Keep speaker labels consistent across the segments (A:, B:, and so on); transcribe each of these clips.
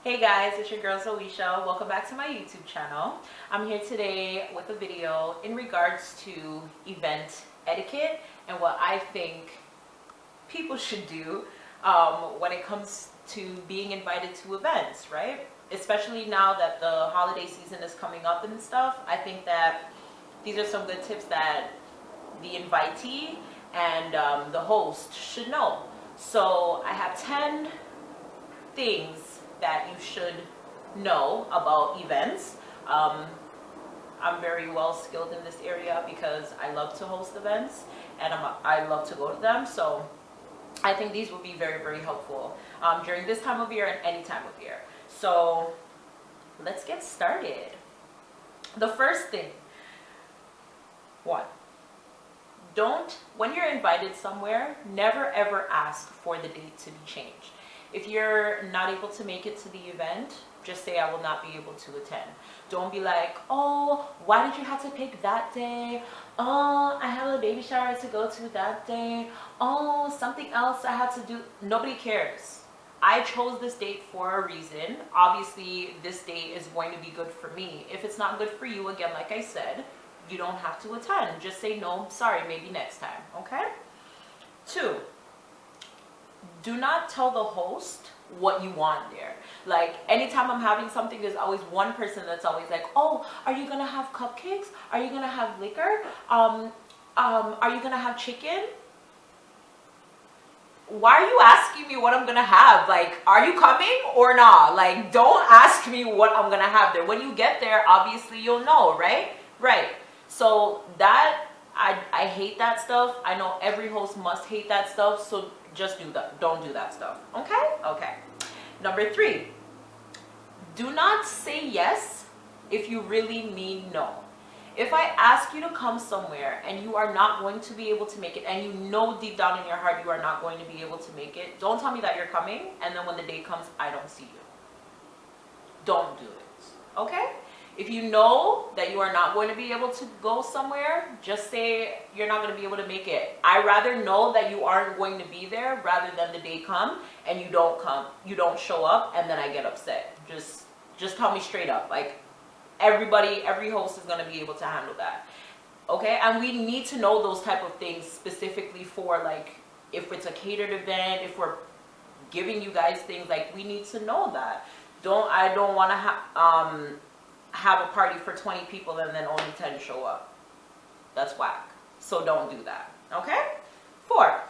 A: Hey guys, it's your girl Zoisha. Welcome back to my YouTube channel. I'm here today with a video in regards to event etiquette and what I think people should do when it comes to being invited to events, right? Especially now that the holiday season is coming up and stuff. I think that these are some good tips that the invitee and the host should know. So I have 10 things that you should know about events. I'm very well skilled in this area because I love to host events and I love to go to them. So I think these will be very, very helpful during this time of year and any time of year. So let's get started. The first thing, when you're invited somewhere, never ever ask for the date to be changed. If you're not able to make it to the event, just say I will not be able to attend. Don't be like, oh, why did you have to pick that day? Oh, I have a baby shower to go to that day. Oh, something else I had to do. Nobody cares. I chose this date for a reason. Obviously, this date is going to be good for me. If it's not good for you, again, like I said, you don't have to attend. Just say, no, sorry, maybe next time, okay? 2, do not tell the host what you want there. Like, anytime I'm having something, there's always one person that's always like, oh, are you gonna have cupcakes? Are you gonna have liquor? Are you gonna have chicken? Why are you asking me what I'm gonna have? Like, are you coming or not? Like, don't ask me what I'm gonna have there. When you get there, obviously you'll know, right? Right. So that, I hate that stuff. I know every host must hate that stuff, so just do that. Don't do that stuff. Okay? Okay. Number 3, do not say yes if you really mean no. If I ask you to come somewhere and you are not going to be able to make it, and you know deep down in your heart you are not going to be able to make it, don't tell me that you're coming and then when the day comes, I don't see you. Don't do it. Okay? If you know that you are not going to be able to go somewhere, just say you're not going to be able to make it. I'd rather know that you aren't going to be there rather than the day come and you don't show up, and then I get upset. Just tell me straight up. Like, every host is going to be able to handle that. Okay? And we need to know those type of things specifically for, like, if it's a catered event, if we're giving you guys things, like, we need to know that. I don't want to have a party for 20 people and then only 10 show up. That's whack. So don't do that. Okay? 4,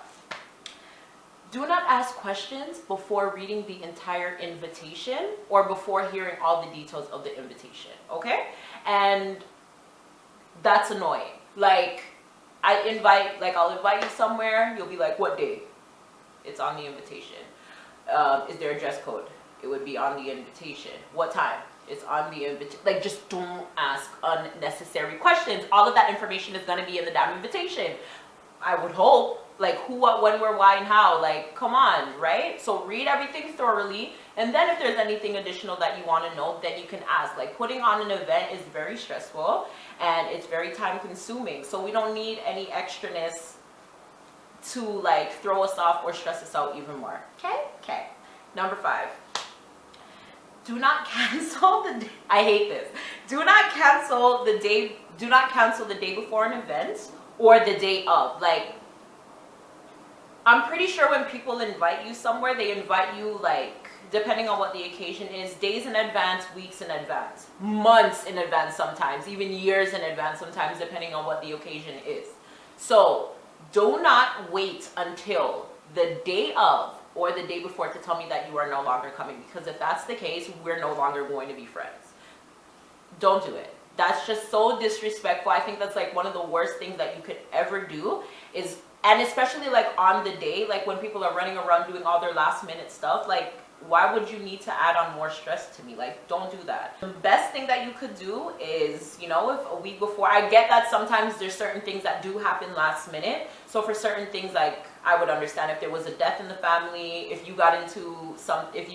A: do not ask questions before reading the entire invitation or before hearing all the details of the invitation. Okay? And that's annoying. Like, I'll invite you somewhere. You'll be like, what day? It's on the invitation. Is there a dress code? It would be on the invitation. What time? It's on the invitation. Like, just don't ask unnecessary questions. All of that information is going to be in the damn invitation. I would hope. Like, who, what, when, where, why, and how. Like, come on, right? So read everything thoroughly. And then if there's anything additional that you want to know, then you can ask. Like, putting on an event is very stressful and it's very time consuming. So we don't need any extraness to, like, throw us off or stress us out even more. Okay? Okay. Number 5. Do not cancel the day. I hate this. Do not cancel the day before an event or the day of. Like, I'm pretty sure when people invite you somewhere, they invite you, like, depending on what the occasion is, days in advance, weeks in advance, months in advance sometimes, even years in advance sometimes, depending on what the occasion is. So do not wait until the day of or the day before to tell me that you are no longer coming, because if that's the case, we're no longer going to be friends. Don't do it. That's just so disrespectful. I think that's, like, one of the worst things that you could ever do is, and especially, like, on the day, like, when people are running around doing all their last minute stuff, like, why would you need to add on more stress to me? Like, don't do that. The best thing that you could do is, you know, if a week before, I get that sometimes there's certain things that do happen last minute. So for certain things, like, I would understand if there was a death in the family, if you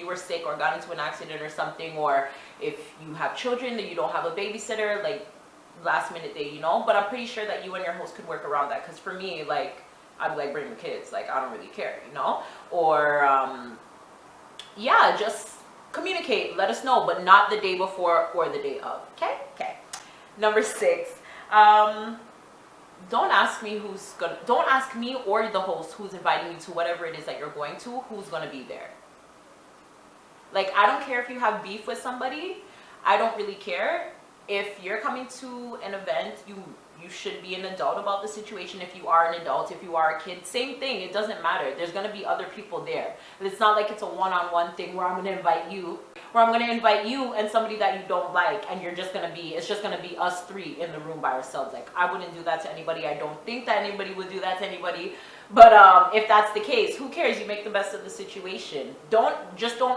A: were sick or got into an accident or something, or if you have children that you don't have a babysitter, like, last minute day, you know. But I'm pretty sure that you and your host could work around that, because for me, like, I'd be like, bring the kids, like, I don't really care, you know. Or yeah, just communicate, let us know, but not the day before or the day of. Okay. Number 6, don't ask me or the host who's inviting you to whatever it is that you're going to, who's gonna be there. Like, I don't care if you have beef with somebody. I don't really care. If you're coming to an event, you should be an adult about the situation. If you are an adult, if you are a kid, same thing. It doesn't matter. There's going to be other people there. It's not like it's a one-on-one thing where I'm going to invite you and somebody that you don't like, and it's just going to be us 3 in the room by ourselves. Like, I wouldn't do that to anybody. I don't think that anybody would do that to anybody. But if that's the case, who cares? You make the best of the situation. Don't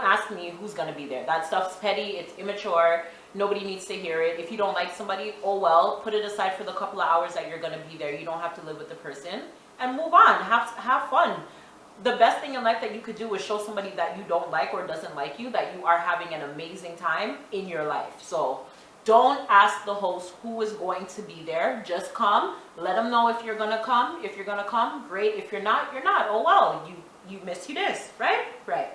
A: ask me who's going to be there. That stuff's petty. It's immature. Nobody needs to hear it. If you don't like somebody, oh well, put it aside for the couple of hours that you're going to be there. You don't have to live with the person, and move on. Have fun. The best thing in life that you could do is show somebody that you don't like or doesn't like you that you are having an amazing time in your life. So don't ask the host who is going to be there. Just come. Let them know if you're going to come. If you're going to come, great. If you're not, you're not. Oh well, you missed this, right?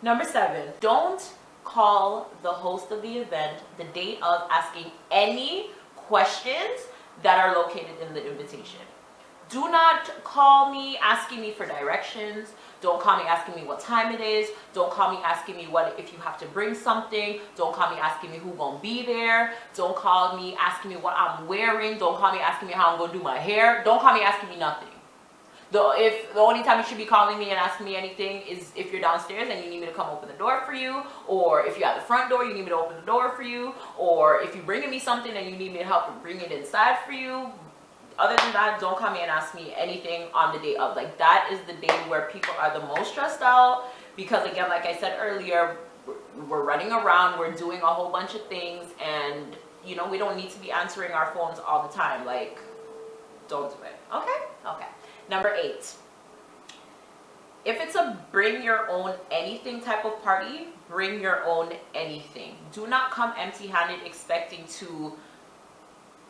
A: Number 7, don't call the host of the event the day of asking any questions that are located in the invitation. Do not call me asking me for directions. Don't call me asking me what time it is. Don't call me asking me if you have to bring something. Don't call me asking me who's going to be there. Don't call me asking me what I'm wearing. Don't call me asking me how I'm going to do my hair. Don't call me asking me nothing. The only time you should be calling me and asking me anything is if you're downstairs and you need me to come open the door for you, or if you're at the front door, you need me to open the door for you, or if you're bringing me something and you need me to help bring it inside for you. Other than that, don't come in and ask me anything on the day of. Like, that is the day where people are the most stressed out, because again, like I said earlier, we're running around, we're doing a whole bunch of things, and we don't need to be answering our phones all the time. Like, don't do it. Okay. Number 8, if it's a bring your own anything type of party, bring your own anything. Do not come empty-handed expecting to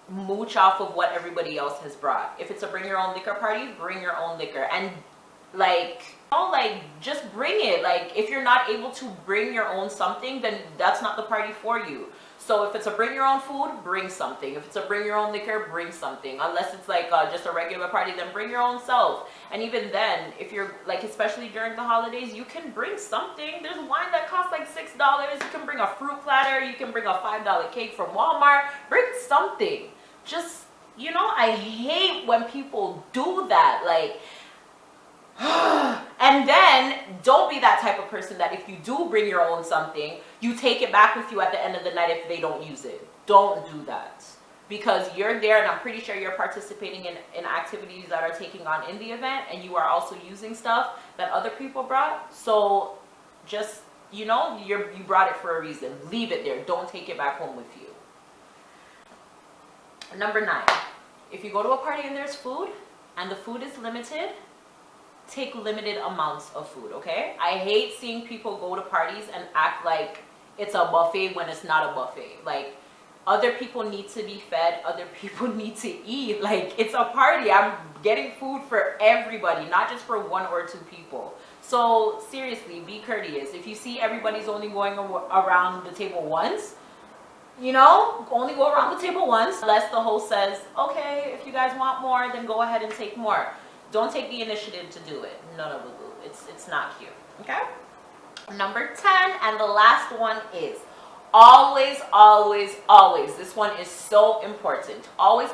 A: mooch off of what everybody else has brought. If it's a bring your own liquor party, bring your own liquor. And just bring it. Like, if you're not able to bring your own something, then that's not the party for you. So if it's a bring your own food, bring something. If it's a bring your own liquor, bring something. Unless it's like just a regular party, then bring your own self. And even then, if you're like, especially during the holidays, you can bring something. There's wine that costs like $6. You can bring a fruit platter. You can bring a $5 cake from Walmart. Bring something. Just, I hate when people do that. Like, and then don't be that type of person that if you do bring your own something, you take it back with you at the end of the night if they don't use it. Don't do that, because you're there, and I'm pretty sure you're participating in activities that are taking on in the event, and you are also using stuff that other people brought. So just, you brought it for a reason. Leave it there. Don't take it back home with you. Number 9, if you go to a party and there's food and the food is limited, take limited amounts of food, okay? I hate seeing people go to parties and act like it's a buffet when it's not a buffet. Like, other people need to be fed, other people need to eat. Like, it's a party. I'm getting food for everybody, not just for 1 or 2 people. So seriously, be courteous. If you see everybody's only going around the table once, only go around the table once, unless the host says, okay, if you guys want more, then go ahead and take more. Don't take the initiative to do it. No, it's not cute. Okay? Number 10, and the last one is always, this one is so important. Always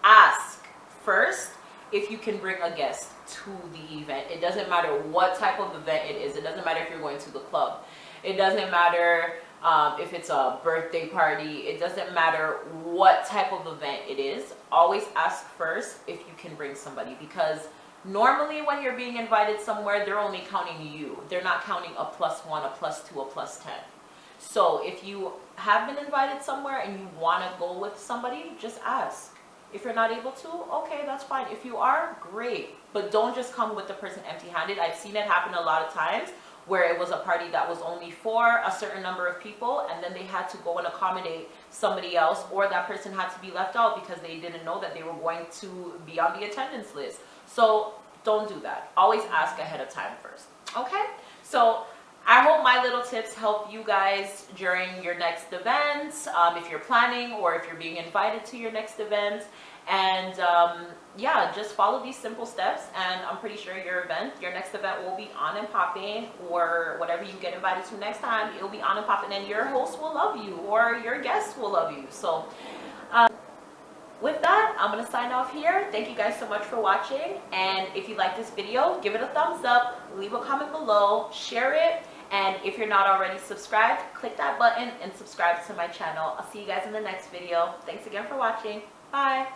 A: ask first if you can bring a guest to the event. It doesn't matter what type of event it is. It doesn't matter if you're going to the club. It doesn't matter if it's a birthday party. It doesn't matter what type of event it is. Always ask first if you can bring somebody, because normally when you're being invited somewhere, they're only counting you. They're not counting a +1, a +2, a +10. So if you have been invited somewhere and you want to go with somebody, just ask. If you're not able to, okay, that's fine. If you are, great. But don't just come with the person empty-handed. I've seen it happen a lot of times, where it was a party that was only for a certain number of people, and then they had to go and accommodate somebody else, or that person had to be left out because they didn't know that they were going to be on the attendance list. So don't do that. Always ask ahead of time first. Okay? So I hope my little tips help you guys during your next events, if you're planning or if you're being invited to your next event. And yeah, just follow these simple steps, and I'm pretty sure your next event will be on and popping, or whatever you get invited to next time, it'll be on and popping, and your host will love you, or your guests will love you. So with that, I'm going to sign off here. Thank you guys so much for watching. And if you like this video, give it a thumbs up, leave a comment below, share it. And if you're not already subscribed, click that button and subscribe to my channel. I'll see you guys in the next video. Thanks again for watching. Bye.